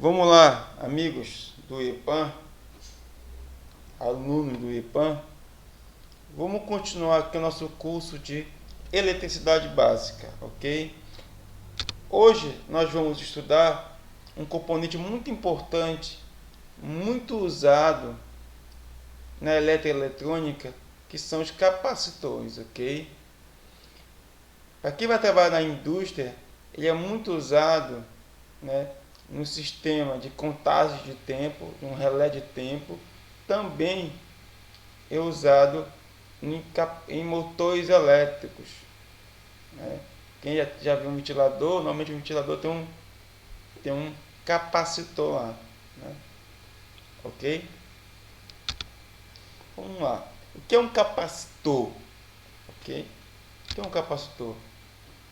Vamos lá, amigos do IPAM, alunos do IPAM. Vamos continuar aqui o nosso curso de eletricidade básica, ok? Hoje nós vamos estudar um componente muito importante, muito usado na eletroeletrônica, que são os capacitores, ok? Para quem vai trabalhar na indústria, ele é muito usado, né, no sistema de contagem de tempo, um relé de tempo. Também é usado em motores elétricos, né? Quem já viu um ventilador, normalmente o ventilador tem um capacitor lá, né? Ok? Vamos lá. O que é um capacitor? Ok? O que é um capacitor?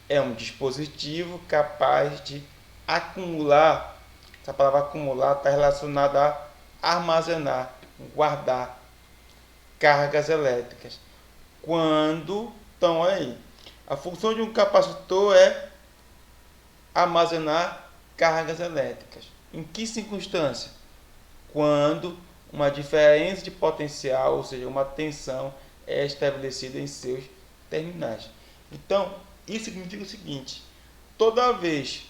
É um dispositivo capaz de acumular. Essa palavra acumular está relacionada a armazenar, guardar cargas elétricas. Quando estão aí, a função de um capacitor é armazenar cargas elétricas. Em que circunstância? Quando uma diferença de potencial, ou seja, uma tensão, é estabelecida em seus terminais. Então, isso significa o seguinte: toda vez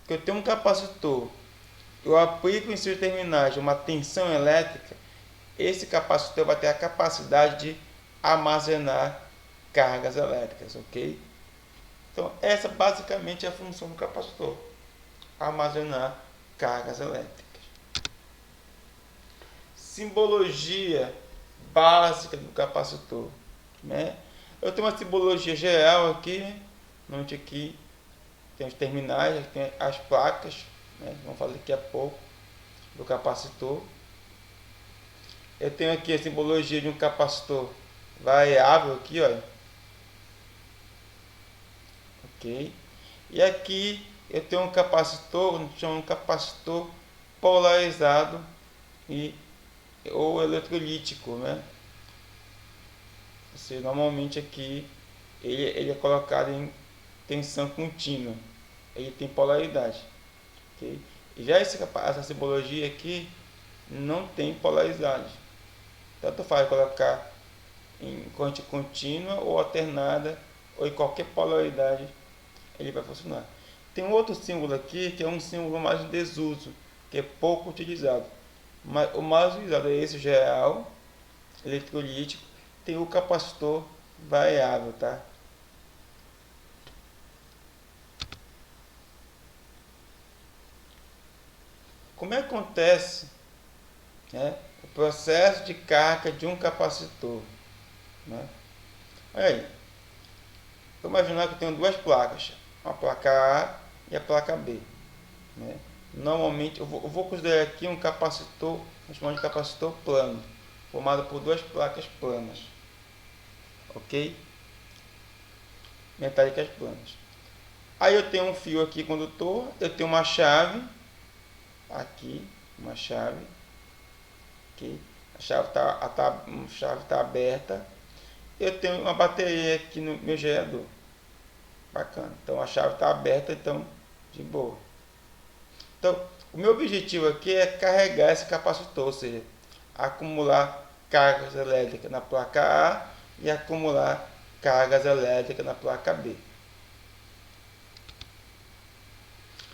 que eu tenho um capacitor, eu aplico em seus terminais uma tensão elétrica, esse capacitor vai ter a capacidade de armazenar cargas elétricas, ok? Então, essa basicamente é a função do capacitor: armazenar cargas elétricas. Simbologia básica do capacitor, né? Eu tenho uma simbologia geral aqui, né? Onde aqui tem os terminais, aqui tem as placas, né? Vamos falar daqui a pouco do capacitor. Eu tenho aqui a simbologia de um capacitor variável aqui, olha. Ok? E aqui eu tenho um capacitor, chama um capacitor polarizado ou eletrolítico, né? Você, normalmente aqui ele é colocado em tensão contínua, ele tem polaridade, ok? E já essa simbologia aqui não tem polaridade, tanto faz colocar em corrente contínua ou alternada ou em qualquer polaridade ele vai funcionar. Tem um outro símbolo aqui que é um símbolo mais em desuso, que é pouco utilizado. Mas o mais utilizado é esse geral, eletrolítico. Tem o capacitor variável, tá? Como é que acontece, né, o processo de carga de um capacitor, né? Olha aí, vou imaginar que eu tenho duas placas, a placa A e a placa B, né? Normalmente eu vou considerar aqui um capacitor, vamos chamar de capacitor plano, formado por duas placas planas, ok? Metálicas planas. Aí eu tenho um fio aqui condutor, eu tenho uma chave aqui, uma chave, ok? A chave tá aberta. Eu tenho uma bateria aqui no meu gerador, bacana. Então a chave está aberta, então de boa. Então o meu objetivo aqui é carregar esse capacitor, ou seja, acumular cargas elétricas na placa A e acumular cargas elétricas na placa B.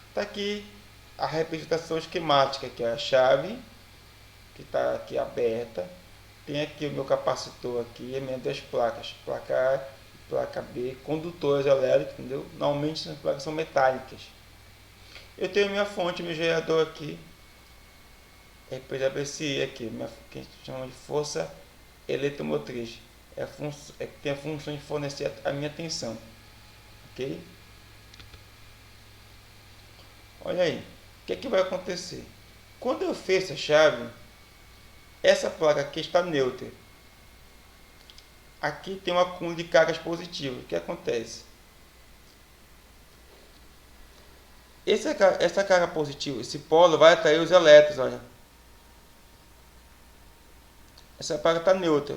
Está aqui a representação esquemática, que é a chave que está aqui aberta. Tem aqui o meu capacitor aqui, as minhas duas placas, placa A e placa B, condutores elétricos, entendeu? Normalmente as placas são metálicas. Eu tenho minha fonte, meu gerador aqui, PWC aqui, que a gente chama de força eletromotriz. Tem a função de fornecer a minha tensão, ok? Olha aí, o que é que vai acontecer? Quando eu fecho a chave, essa placa aqui está neutra. Aqui tem um acúmulo de cargas positivas. O que acontece? Essa carga positiva, esse polo vai atrair os elétrons, olha. Essa placa está neutra.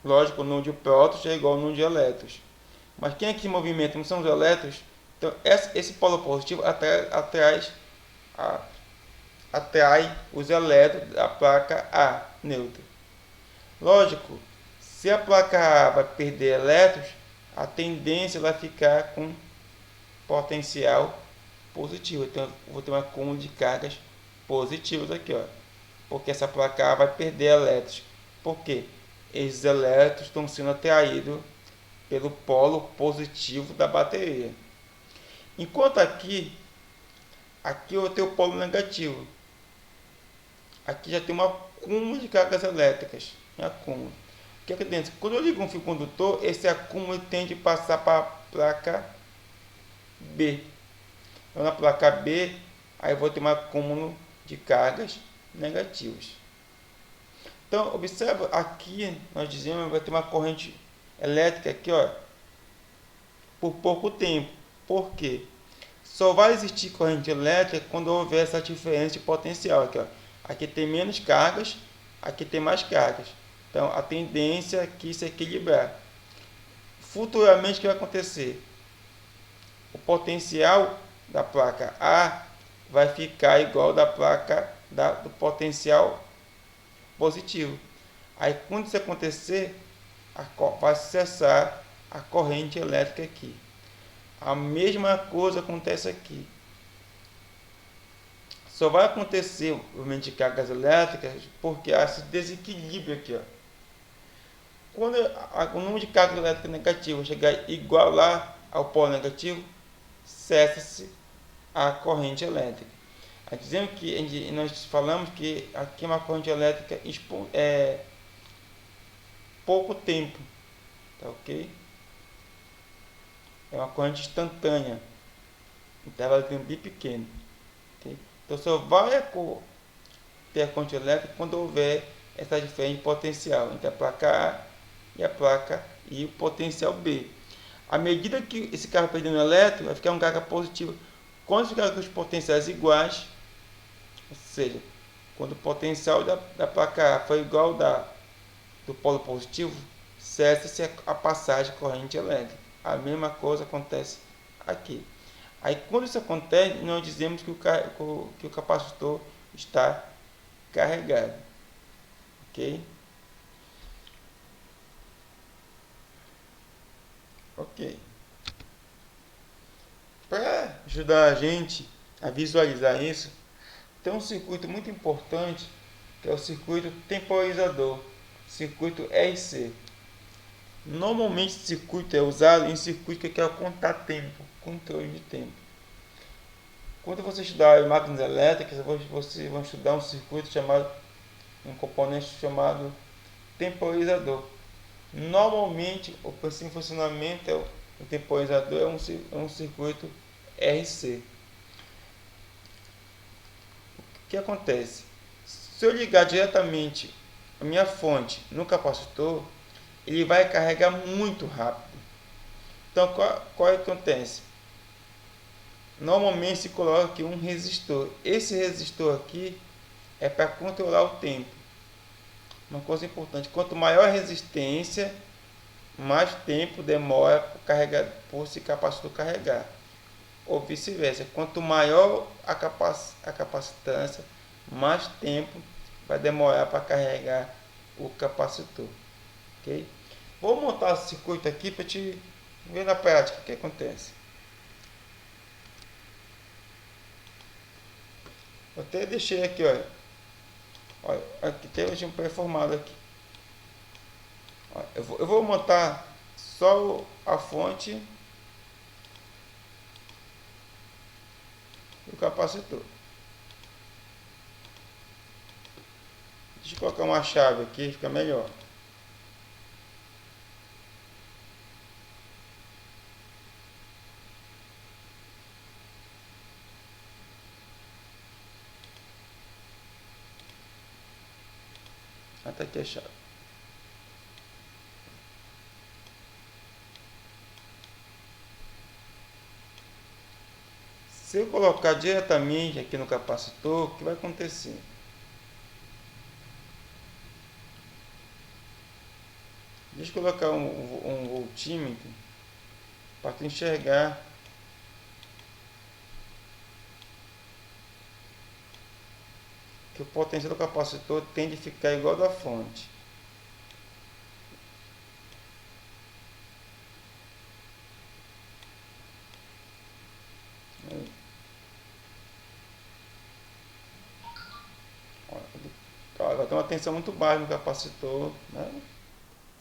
Lógico, o número de prótons é igual ao número de elétrons. Mas quem aqui movimenta não são os elétrons. Então esse polo positivo atrai atrai os elétrons da placa A neutra. Lógico, se a placa A vai perder elétrons, a tendência vai ficar com potencial positivo. Então, eu vou ter um acúmulo de cargas positivas aqui, ó, porque essa placa A vai perder elétrons. Por quê? Esses elétrons estão sendo atraídos pelo polo positivo da bateria. Enquanto aqui eu tenho o polo negativo. Aqui já tem um acúmulo de cargas elétricas. Acúmulo. O que acontece? Quando eu ligo um fio condutor, esse acúmulo tende a passar para a placa B. Então, na placa B, aí eu vou ter um acúmulo de cargas negativas. Então, observa aqui, nós dizemos que vai ter uma corrente elétrica aqui, ó, por pouco tempo. Por quê? Só vai existir corrente elétrica quando houver essa diferença de potencial. Aqui, ó. Aqui tem menos cargas, aqui tem mais cargas. Então, a tendência aqui é se equilibrar. Futuramente, o que vai acontecer? O potencial da placa A vai ficar igual da placa do potencial positivo. Aí, quando isso acontecer, vai cessar a corrente elétrica aqui. A mesma coisa acontece aqui. Só vai acontecer o movimento de cargas elétricas porque há esse desequilíbrio aqui, ó. Quando o número de carga elétrica negativa chegar igual lá ao polo negativo, cessa-se a corrente elétrica. Aí dizemos que nós falamos que aqui é uma corrente elétrica pouco tempo, tá ok? É uma corrente instantânea, intervalo de tempo bem pequeno. Okay? Então só vai ter a corrente elétrica quando houver essa diferença de potencial entre a placa A e o potencial B. À medida que esse carro perdendo elétron, vai ficar um carga positiva. Quando ficar com os potenciais iguais, ou seja, quando o potencial da placa A for igual do polo positivo, cessa-se a passagem de corrente elétrica. A mesma coisa acontece aqui. Aí, quando isso acontece, nós dizemos que o capacitor está carregado. Ok? Ok. Para ajudar a gente a visualizar isso, tem um circuito muito importante, que é o circuito temporizador, circuito RC. Normalmente esse circuito é usado em circuito que quer contar tempo, controle de tempo. Quando você estudar máquinas elétricas, você vai estudar um componente chamado temporizador. Normalmente o princípio de funcionamento o temporizador é um circuito RC. O que acontece? Se eu ligar diretamente a minha fonte no capacitor, ele vai carregar muito rápido. Então, qual é que acontece? Normalmente se coloca aqui um resistor. Esse resistor aqui é para controlar o tempo. Uma coisa importante, quanto maior a resistência, mais tempo demora por esse capacitor carregar. Ou vice-versa, quanto maior a capacitância, mais tempo vai demorar para carregar o capacitor. Okay? Vou montar o circuito aqui para te ver na prática o que acontece. Eu até deixei aqui, olha, aqui tem um pré-formado aqui. Olha, eu vou montar só a fonte e o capacitor. Deixa eu colocar uma chave aqui, fica melhor. Até aqui a chave. Se eu colocar diretamente aqui no capacitor, o que vai acontecer? Deixa eu colocar um voltímetro para tu enxergar que o potencial do capacitor tende a ficar igual ao da fonte. Vai ter uma tensão muito baixa no capacitor, né?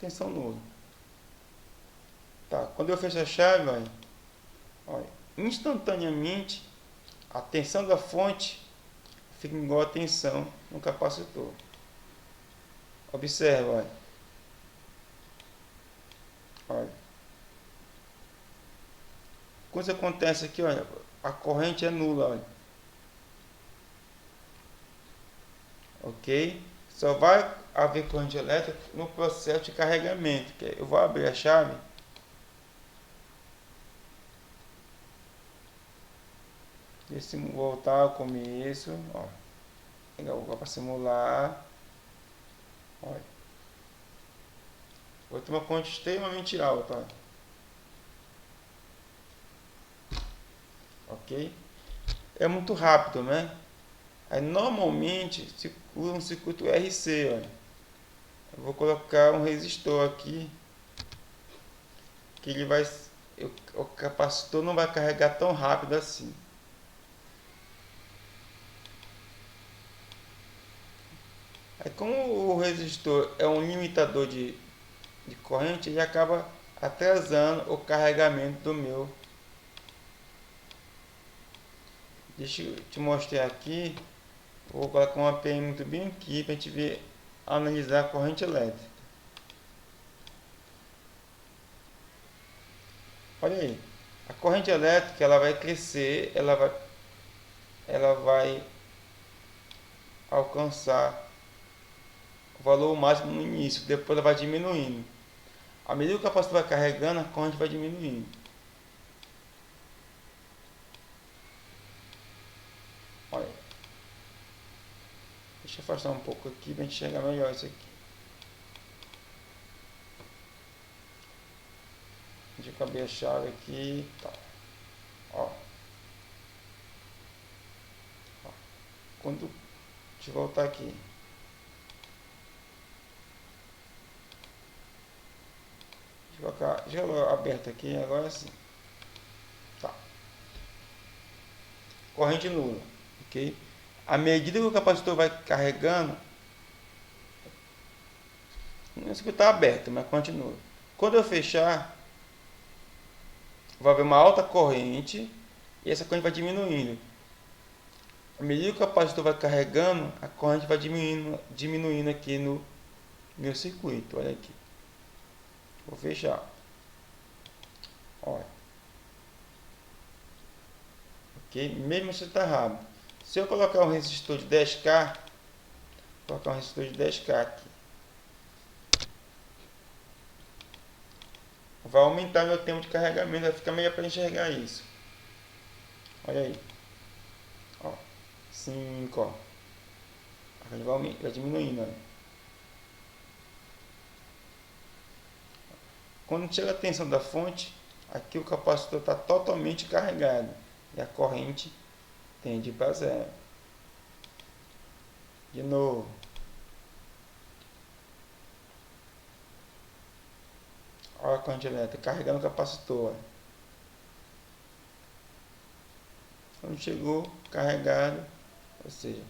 Tensão nula. Tá, quando eu fecho a chave, olha, instantaneamente a tensão da fonte fica igual a tensão no capacitor. Observa, olha. Quando isso acontece aqui, olha, a corrente é nula, olha. Ok? Só vai haver corrente elétrica no processo de carregamento. Eu vou abrir a chave. Deixa eu voltar ao começo. Ó. Vou para simular. Olha. Vou ter uma corrente extremamente alta. Ok? É muito rápido, né? Aí normalmente se usa um circuito RC, olha. Eu vou colocar um resistor aqui, que ele vai, o capacitor não vai carregar tão rápido assim. Aí como o resistor é um limitador de corrente, ele acaba atrasando o carregamento do meu. Deixa eu te mostrar aqui. Vou colocar um amperímetro bem aqui para a gente ver, analisar a corrente elétrica. Olha aí, a corrente elétrica ela vai crescer, ela vai alcançar o valor máximo no início, depois ela vai diminuindo. À medida que o capacitor vai carregando, a corrente vai diminuindo. Olha, deixa eu afastar um pouco aqui para a gente enxergar melhor isso aqui. Deixa eu caber a chave aqui, tá. Ó. Quando deixa eu voltar aqui. Deixa eu colocar aberto aqui, agora sim. Tá. Corrente nula, ok? À medida que o capacitor vai carregando, não está aberto, mas continua. Quando eu fechar, vai haver uma alta corrente e essa corrente vai diminuindo. À medida que o capacitor vai carregando, a corrente vai diminuindo aqui no meu circuito. Olha aqui. Vou fechar. Olha. Ok? Mesmo se está rápido. Se eu colocar um resistor de 10K, vou colocar um resistor de 10K aqui. Vai aumentar meu tempo de carregamento, vai ficar melhor para enxergar isso. Olha aí. Ó. 5, ó. Vai diminuindo, ó. Quando chega a tensão da fonte, aqui o capacitor está totalmente carregado e a corrente tende para zero. De novo. Olha a corrente elétrica carregando o capacitor. Quando chegou carregado, ou seja,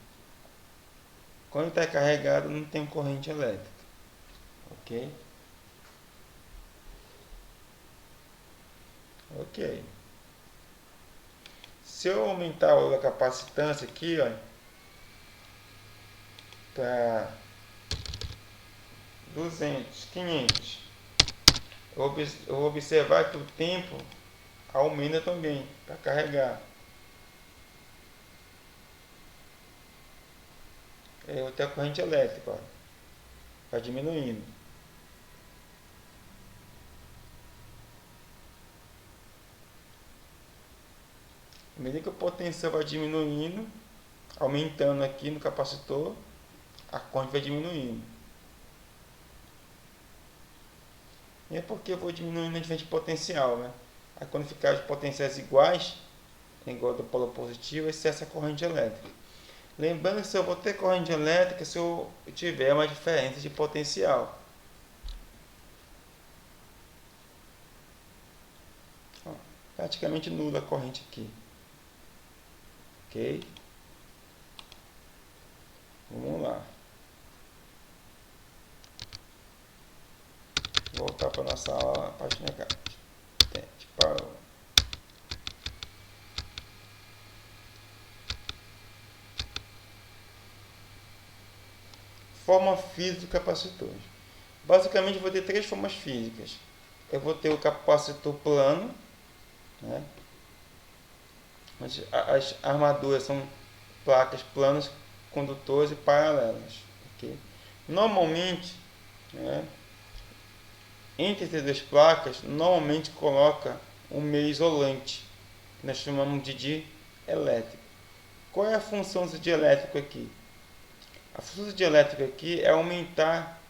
quando está carregado não tem corrente elétrica. Ok? Ok. Se eu aumentar a capacitância aqui, ó, para 200, 500, eu vou observar que o tempo aumenta também para carregar. Eu tenho a corrente elétrica, ó, vai diminuindo. À medida que o potencial vai diminuindo, aumentando aqui no capacitor, a corrente vai diminuindo. E é porque eu vou diminuindo a diferença de potencial, né? Aí quando ficar os potenciais iguais, igual do polo positivo, essa é a corrente elétrica. Lembrando que se eu vou ter corrente elétrica se eu tiver uma diferença de potencial. Ó, praticamente nula a corrente aqui. Ok? Vamos lá. Voltar para nossa aula, parte negativa. Parou. Forma física do capacitor. Basicamente, eu vou ter três formas físicas. Eu vou ter o capacitor plano, né? As armaduras são placas planas, condutores e paralelas. Okay? Normalmente, né, entre essas duas placas, normalmente coloca um meio isolante, que nós chamamos de dielétrico. Qual é a função do dielétrico aqui? A função do dielétrico aqui é aumentar,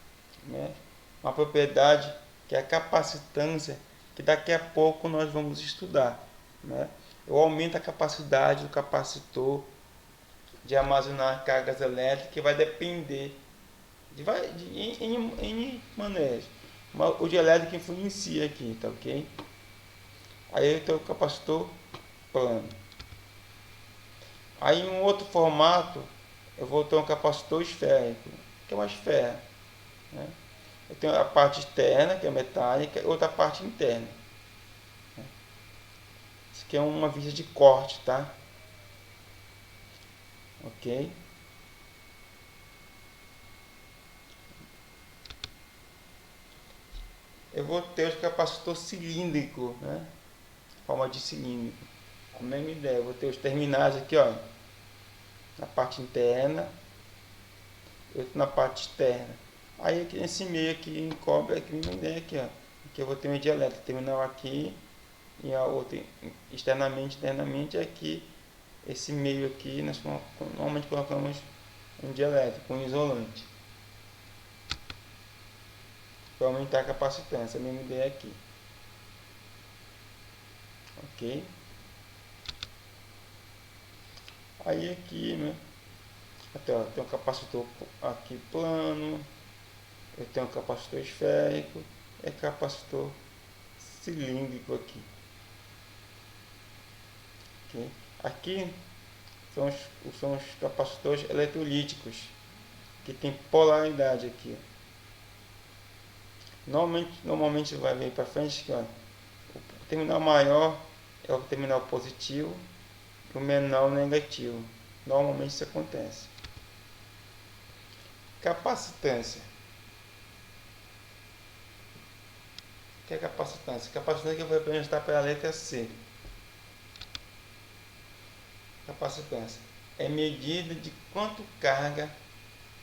né, uma propriedade que é a capacitância, que daqui a pouco nós vamos estudar. Né? Eu aumento a capacidade do capacitor de armazenar cargas elétricas, que vai depender de N maneiras. O dielétrico influencia aqui, tá ok? Aí eu tenho o capacitor plano. Aí em um outro formato, eu vou ter um capacitor esférico, que é uma esfera. Né? Eu tenho a parte externa, que é metálica, e outra parte interna. Isso aqui é uma vista de corte, tá? Ok? Eu vou ter o capacitor cilíndrico, né? Forma de cilíndrico. A mesma ideia, eu vou ter os terminais aqui, ó, na parte interna, outro na parte externa. Aí aqui nesse meio aqui encobre aqui a mesma ideia aqui, ó. Aqui eu vou ter uma dielétrica, terminal aqui e a outra externamente, internamente, aqui esse meio aqui nós normalmente colocamos um dielétrico, um isolante, para aumentar a capacitância, a mesma ideia aqui. Ok? Aí aqui, né? Até, ó, tem um capacitor aqui plano, eu tenho um capacitor esférico e capacitor cilíndrico aqui. Okay? Aqui são os capacitores eletrolíticos, que tem polaridade aqui. Normalmente vai vir para frente que, ó, o terminal maior é o terminal positivo e o menor o negativo. Normalmente isso acontece. Capacitância. O que é capacitância? Capacitância que eu vou representar pela letra C. Capacitância é medida de quanto carga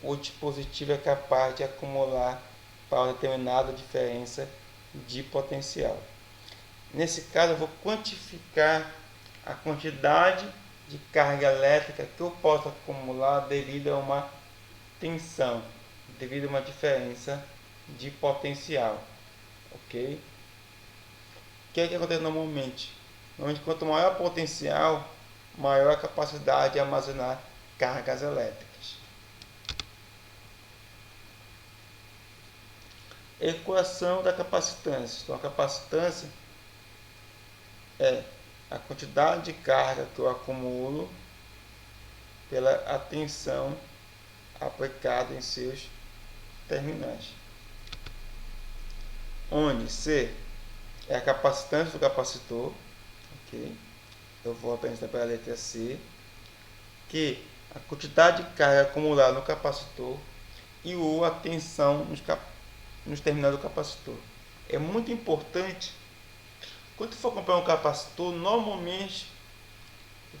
o dispositivo é capaz de acumular para uma determinada diferença de potencial. Nesse caso, eu vou quantificar a quantidade de carga elétrica que eu posso acumular devido a uma tensão, devido a uma diferença de potencial. Ok? O que é que acontece normalmente? Normalmente, quanto maior o potencial, maior a capacidade de armazenar cargas elétricas. Equação da capacitância. Então, a capacitância é a quantidade de carga que eu acumulo pela atenção aplicada em seus terminais. Onde C é a capacitância do capacitor, ok? Eu vou apresentar pela letra C, que a quantidade de carga acumulada no capacitor e o a tensão nos terminais do capacitor. É muito importante, quando for comprar um capacitor, normalmente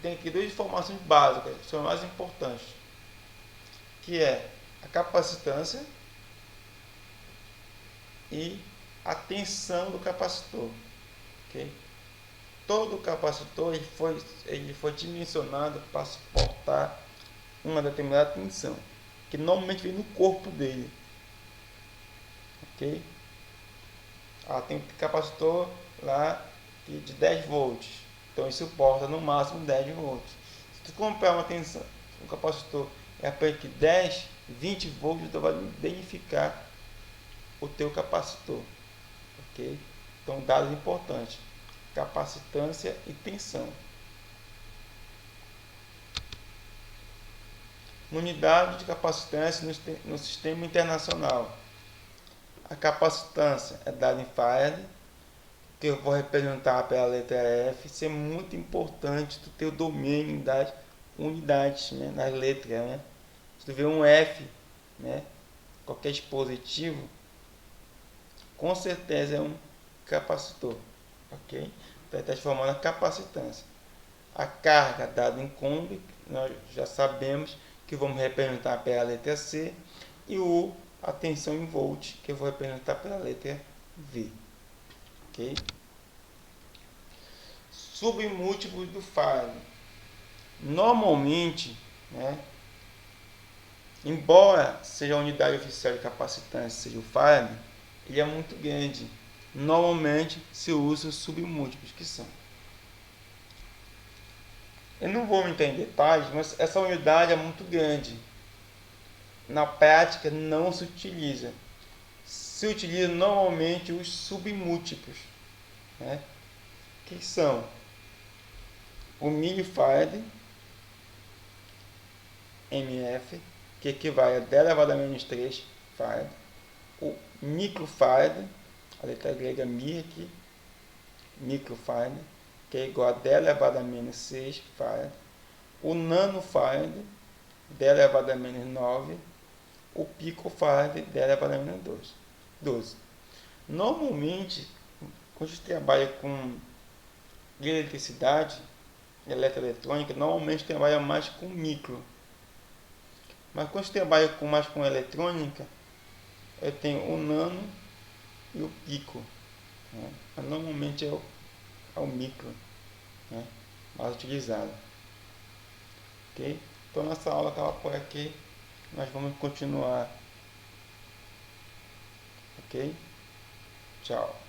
tem aqui duas informações básicas, que são as mais importantes, que é a capacitância e a tensão do capacitor. Okay? Todo capacitor ele foi dimensionado para suportar uma determinada tensão, que normalmente vem no corpo dele. Ok? Tem capacitor lá de 10 volts, então ele suporta no máximo 10 volts. Se tu comprar o capacitor é apenas de 10, 20 volts, então vai danificar o teu capacitor, ok? Então, dados importantes: capacitância e tensão. Unidade de capacitância no sistema internacional. A capacitância é dada em farad, que eu vou representar pela letra F. Isso é muito importante tu ter o domínio das unidades, né, nas letras, né? Se tu vê um F, né, qualquer dispositivo, com certeza é um capacitor, ok? Então está transformando a capacitância. A carga dada em Coulomb, nós já sabemos que vamos representar pela letra C, e a tensão em volt, que eu vou representar pela letra V. Ok? Submúltiplos do farad. Normalmente, né, embora seja a unidade oficial de capacitância, seja o farad, ele é muito grande. Normalmente se usa os submúltiplos, que são. Eu não vou entrar em detalhes, mas essa unidade é muito grande. Na prática não se utiliza. Se utiliza normalmente os submúltiplos, né? Que são o millifarad MF, que equivale a 10 elevado a menos 3 farad, o microfarad, a letra grega mi aqui, microfarad, que é igual a 10 elevado a menos 6 farad, o nanofarad, 10 elevado a menos 9, o picofarad, 10 elevado a menos 12. Normalmente, quando a gente trabalha com eletricidade, eletroeletrônica, normalmente trabalha mais com micro. Mas quando você trabalha mais com eletrônica, eu tenho o nano e o pico, né? Mas normalmente é o micro, né, mais utilizado. Ok? Então nossa aula acaba por aqui. Nós vamos continuar. Ok? Tchau.